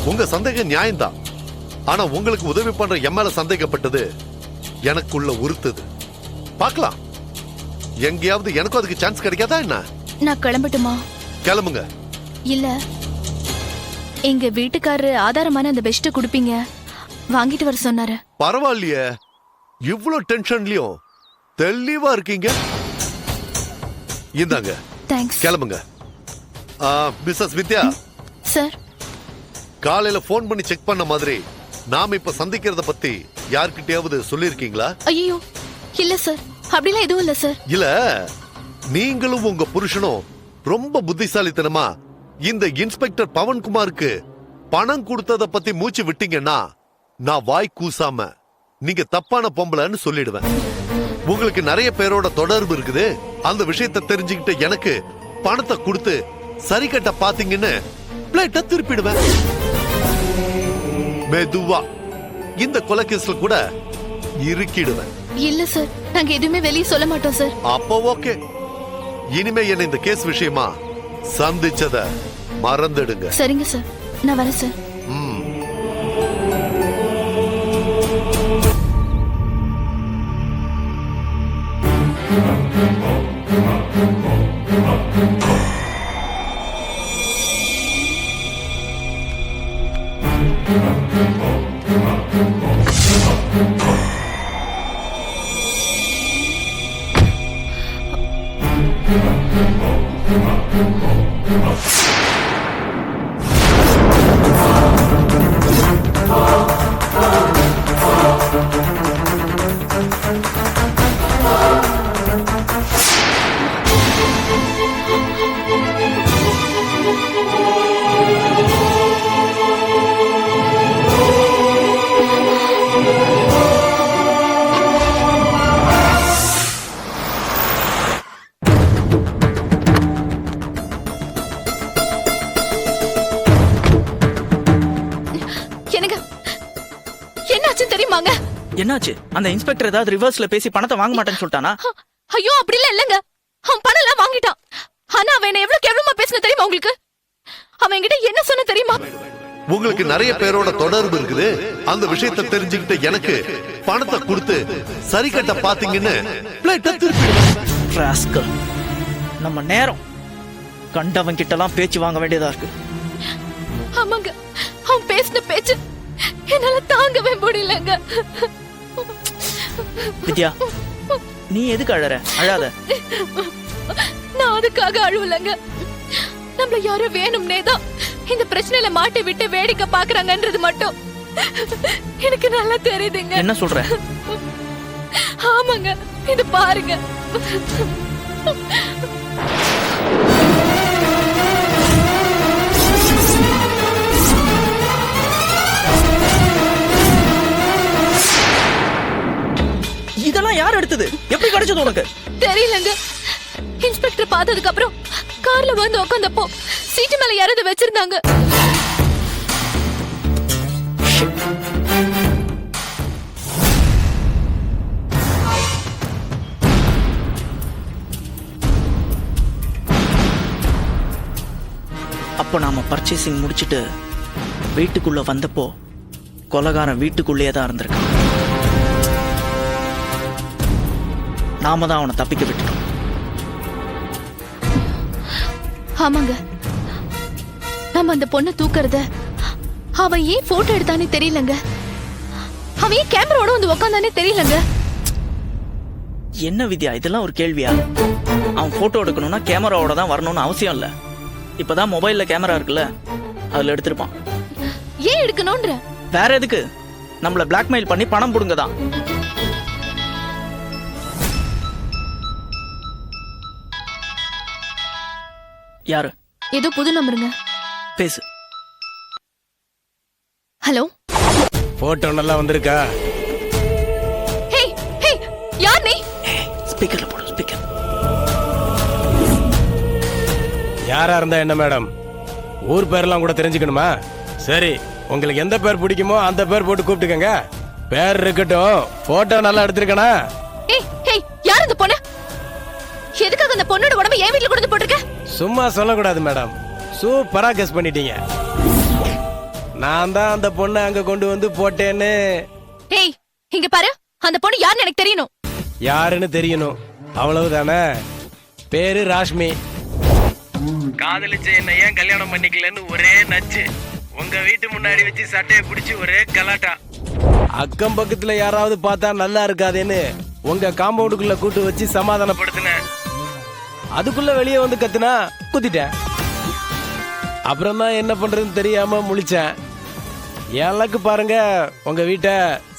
உங்க சந்தேகம் நியாயம்தான். ஆனா உங்களுக்கு உதவி பண்ற என் மேல சந்தேகப்பட்டது எனக்குள்ள உறுத்துது. பார்க்கலாம், எங்கேயாவது எனக்கும் அதுக்கு சான்ஸ் கிடைக்காதா என்ன? நான் கிளம்பட்டுமா? கிளம்புங்க. இல்ல, எங்க வீட்டுக்காரரு ஆதாரமான அந்த பெஸ்ட் குடுப்பீங்க, வாங்கிட்டு வர சொன்னாரு. பரவாயில்லையே, இவ்வளவு டென்ஷன்லயும் தெளிவா இருக்கீங்க. இந்தாங்க. தேங்க்ஸ். கிளம்புங்க. மிஸ்ஸஸ் வித்யா சார், காலையில போன் பண்ணி செக் பண்ண மாதிரி நாம இப்ப சந்திக்கிறத பத்தி யார்கிட்டயாவது சொல்லிருக்கீங்களா? ஐயோ இல்ல சார், அப்படிலாம் எதுவும் இல்ல சார். இல்ல, நீங்களும் உங்க புருஷனும் ரொம்ப புத்திசாலித்தனமா இந்த இன்ஸ்பெக்டர் பவன்குமாருக்கு பணம் கொடுத்தத பத்தி மூச்சு விட்டீங்கன்னா நான் வாய் கூசாம நீங்க தப்பான பொம்பளைன்னு சொல்லிடுவேன். உங்களுக்கு நிறைய பேரோட தொடர்பு இருக்குது, அந்த விஷயத்தை தெரிஞ்சுக்கிட்டு எனக்கு பணத்தை கொடுத்து சரி கட்ட பாத்தீங்கன்னு பிளேட்டை திருப்பிடுவேன். மெதுவா இந்த கொலைகேஸ்ல கூட இருக்கிடுவேன். இல்ல சார், நாங்க எதுவுமே வெளியே சொல்ல மாட்டோம் சார். அப்போ ஓகே, இனிமே என்ன இந்த கேஸ் விஷயமா சந்திச்சத மறந்துடுங்க. சரிங்க சார், நான் வரேன் சார். என்னாச்சு? அந்த இன்ஸ்பெக்டர் ஏதாவது ரிவர்ஸ்ல பேசி பணத்தை வாங்க மாட்டேன்னு சொல்லிட்டானா? ஐயோ அப்படி இல்லங்க, அவன் பணம் எல்லாம் வாங்கிட்டான். ஆனா அவன் என்ன எவ்வளவு கேவலமா பேசின தெரியுமா உங்களுக்கு? அவன் என்கிட்ட என்ன சொன்ன தெரியுமா? உங்களுக்கு நிறைய பேரோட தொடர்பு இருக்குது, அந்த விஷயத்தை தெரிஞ்சுக்கிட்டு எனக்கு பணத்தை கொடுத்து சரி கட்ட பாத்தீங்கன்னு பிளேட்டை திருப்பிடுவேன். நம்ம நேரம் கண்டவன் கிட்ட எல்லாம் பேச்சு வாங்க வேண்டியதா இருக்கு. ஆமாங்க, அவன் பேசின பேச்சு என்னால தாங்கவே முடியலங்க. வித்யா, நீ எதுக்கு அழற? அழாத. நான் அதுக்காக அழுவலங்க, நம்மள யாரோ வேணும்னே தான் இந்த பிரச்சனையில மாட்டி விட்டு வேடிக்கை பாக்குறாங்கன்றது மட்டும் எனக்கு நல்லா தெரியுதுங்க. என்ன சொல்ற? ஆமாங்க, இது பாருங்க. இதெல்லாம் யார் எடுத்தது? எப்படி கிடைச்சது உனக்கு? தெரியலங்க. இன்ஸ்பெக்டர் பார்த்ததுக்கு அப்புறம் கார்ல வந்து உட்கார்ந்தப்போ சீட்டு மேல யாராவது வச்சிருந்தாங்க. அப்ப நாம பர்ச்சேசிங் முடிச்சிட்டு வீட்டுக்குள்ள வந்தப்போ கொலைகாரன் வீட்டுக்குள்ளேயே தான் இருந்திருக்கான். நாம தான் அவனை தப்பிக்க விட்டுட்டோம். ஆமாங்க, நம்ம அந்த பொண்ணை தூக்குறத அவன் ஏன் போட்டோ எடுத்தானே தெரியலங்க. அவன் ஏன் கேமராவோட வந்து உக்காந்தானே தெரியலங்க. என்ன வித்யா, இதெல்லாம் ஒரு கேள்வியா? அவன் போட்டோ எடுக்கணும்னா கேமராவோட தான் வரணும்னு அவசியம் இல்ல. இப்பதான் மொபைல்ல கேமரா இருக்குல்ல, அதுல எடுத்திருப்பான். ஏன் எடுக்கணும்ன்ற? வேற எதுக்கு? நம்மள பிளாக்மெயில் பண்ணி பணம் புடுங்க தான். யாரு? ஏதோ புது நம்பருங்க. பேசு. ஹலோ, போட்டோ நல்லா வந்திருக்கா? ஹே ஹே, யார் நீ? ஸ்பீக்கர்ல போடு, ஸ்பீக்கர். யாரா இருந்தா என்ன மேடம்? ஊர் பேர்லாம் கூட தெரிஞ்சுக்கணுமா? சரி, உங்களுக்கு எந்த பேர் பிடிக்குமோ அந்த பேர் போட்டு கூப்பிட்டுக்கங்க. பேர் இருக்கட்டும், போட்டோ நல்லா எடுத்திருக்கனா? ஏய் ஏய், யார் இந்த பொண்ணு? எதுக்காக அந்த பொண்ணோட உடம்ப ஏன் வீட்ல கொண்டு போட்டுருக்க? சும்மா சொல்லக்கூடாது மேடம், சூப்பரா கெஸ் பண்ணிட்டீங்க. நான் தான் அந்த பொண்ணை அங்க கொண்டு வந்து போட்டேன்னு. ஏய் இங்க பாரு, அந்த பொண்ணு யாருன்னு எனக்கு தெரியணும். யாருன்னு தெரியணும், அவ்வளவுதானே. பேரு ராஷ்மி. காதலிச்ச என்ன ஏன் கல்யாணம் பண்ணிக்கலன்னு ஒரே நச்சு. உங்க வீட்டு முன்னாடி வச்சு சட்டையை பிடிச்சி ஒரே கலாட்டா. அக்கம் பக்கத்துல யாராவது பார்த்தா நல்லா இருக்காதேன்னு உங்க காம்பவுண்டுக்குள்ள கூட்டு வச்சு சமாதானப்படுத்தின. அதுக்குள்ள வெளியே வந்து கத்துனா குத்திட்டேன். அப்புறம் தான் என்ன பண்றதுன்னு தெரியாம முழிச்சேன். எனக்கு பாருங்க, உங்க வீட்டை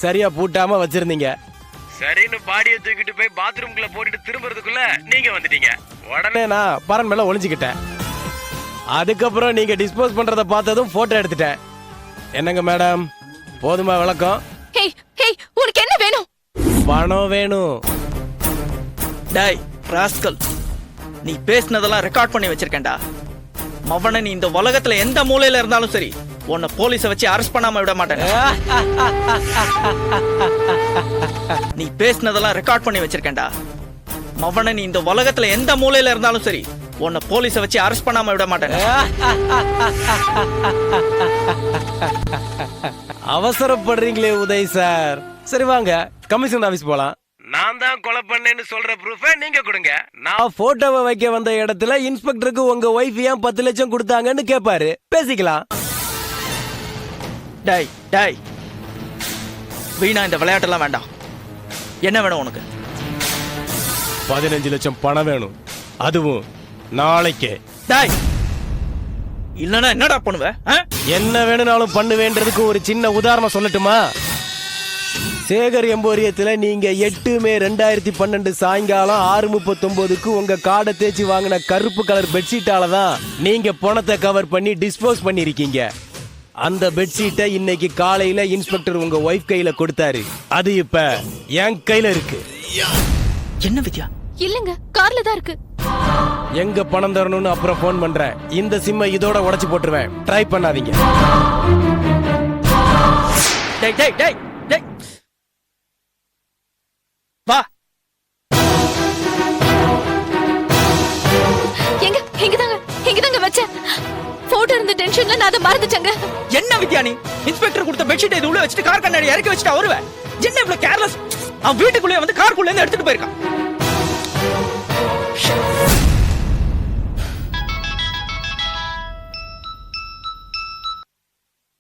சரியா பூட்டாம வச்சிருந்தீங்க. சரின்னு பாடியை தூக்கிட்டு போய் பாத்ரூம்குள்ள போட்டுட்டு திரும்புறதுக்குள்ள நீங்க வந்துட்டீங்க. உடனே நான் பரன் மேல ஒளிஞ்சுக்கிட்டேன். அதுக்கப்புறம் நீங்க டிஸ்போஸ் பண்றத பார்த்ததும் போட்டோ எடுத்துட்டேன். என்னங்க மேடம், போதுமா விளக்கம்? ஏய் ஏய் உனக்கு என்ன வேணும்? பணம் வேணும். டேய் ராஸ்கல், நீ பேசினதெல்லாம் ரெக்கார்ட் பண்ணி வச்சிருக்கேன்டா. மவனை நீ இந்த உலகத்துல எந்த மூலையில இருந்தாலும் சரி, உன்னை போலீஸ வச்சு அரெஸ்ட் பண்ணாம விட மாட்டேன். நீ பேசினதெல்லாம் ரெக்கார்ட் பண்ணி வச்சிருக்கேன்டா. மவனை நீ இந்த உலகத்துல எந்த மூலையில இருந்தாலும் சரி, உன்னை போலீஸ வச்சு அரெஸ்ட் பண்ணாம விட மாட்டேன். அவசரப்படுறீங்களே உதய் சார். சரி வாங்க கமிஷன் ஆபீஸ் போலாம். நான் தான் கொலை பண்ணேன்னு சொல்ற ப்ரூஃப நீங்க கொடுங்க. நான் போட்டோவை வைக்க வந்த இடத்துல இன்ஸ்பெக்டருக்கு உங்க ஒய்ஃப் ஏன் 10 லட்சம் கொடுத்தாங்கன்னு கேட்பாரு, பேசிக்கலாம். டேய் டேய், வீணா இந்த விளையாட்டெல்லாம் வேண்டாம். என்ன வேணும் உனக்கு? 15 லட்சம் பணம் வேணும், அதுவும் நாளைக்கே. டேய், இல்லனா என்னடா பண்ணுவ? என்ன வேணும்னாலும் பண்ணுவேன்றதுக்கு ஒரு சின்ன உதாரணம் சொல்லட்டுமா? சேகர் எம்போரியத்துல நீங்க 8 மே 2012 சாயங்காலம் 6:39க்கு உங்க காடை தேய்ச்சி வாங்கின கருப்பு கலர் பெட்ஷீட்டால தான் நீங்க பணத்தை கவர் பண்ணி டிஸ்போஸ் பண்ணிருக்கீங்க. அந்த பெட்ஷீட்டை இன்னைக்கு காலையில இன்ஸ்பெக்டர் உங்க ஒய்ஃப் கையில கொடுத்தாரு. அது இப்ப என் கையில இருக்கு. என்ன வித்யா? இல்லங்க, கார்ல தான் இருக்கு. எங்க பணம் தரணும்னு அப்புறம் போன் பண்றேன். இந்த சிம்மை இதோட உடைச்சு போட்டுருவேன், ட்ரை பண்ணாதீங்க. டேய் டேய் டேய் டேய், வா. இங்கதாங்க வச்சேன். போட்டோ இருந்த டென்ஷன்ல நான் அதை மறந்துட்டேங்க. என்ன வித்யா நீ? இன்ஸ்பெக்டர் கொடுத்த பெட்ஷீட் இது உள்ள வச்சுட்டு கார் கண்ணாடி இறக்கி வச்சுட்டு வருவேன். என்ன இவ்வளவு கேர்லெஸ்? அவன் வீட்டுக்குள்ளே வந்து காருக்குள்ள இருந்து எடுத்துட்டு போயிருக்கான்.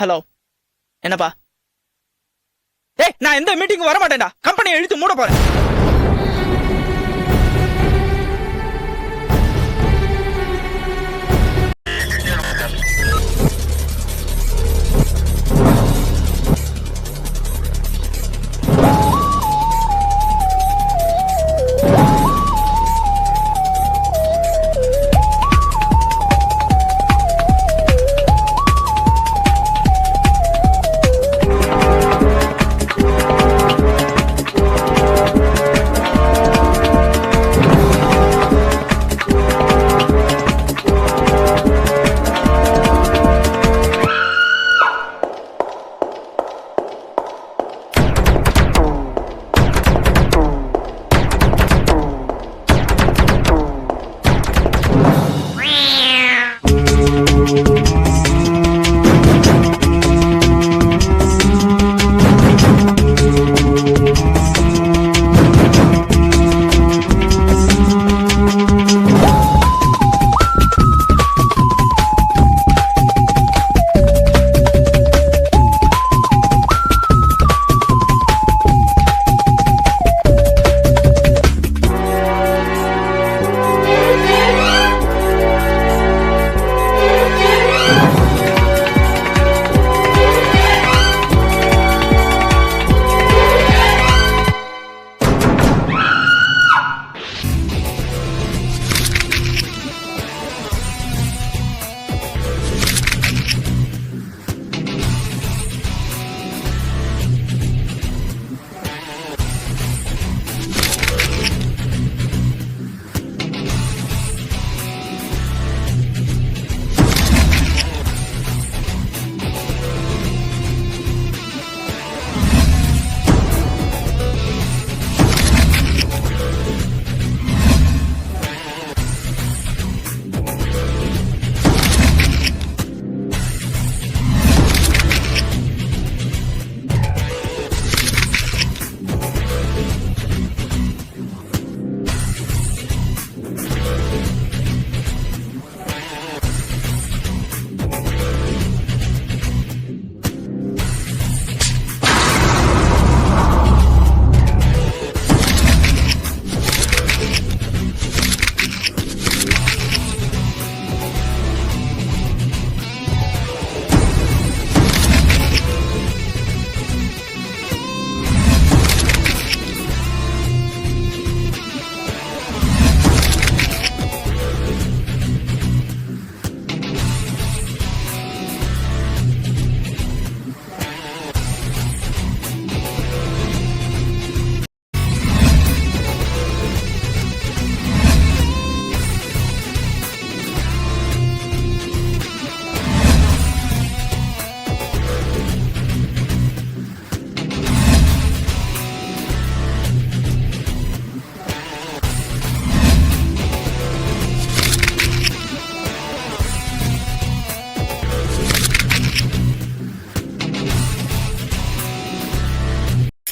ஹலோ, என்னப்பா? ஏய், நான் எந்த மீட்டிங்கும் வர மாட்டேன்டா. கம்பெனியை இழுத்து மூட போறேன்.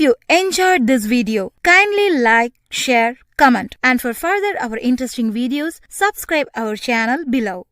you enjoyed this video, kindly like, share, comment, and for further our interesting videos, subscribe our channel below.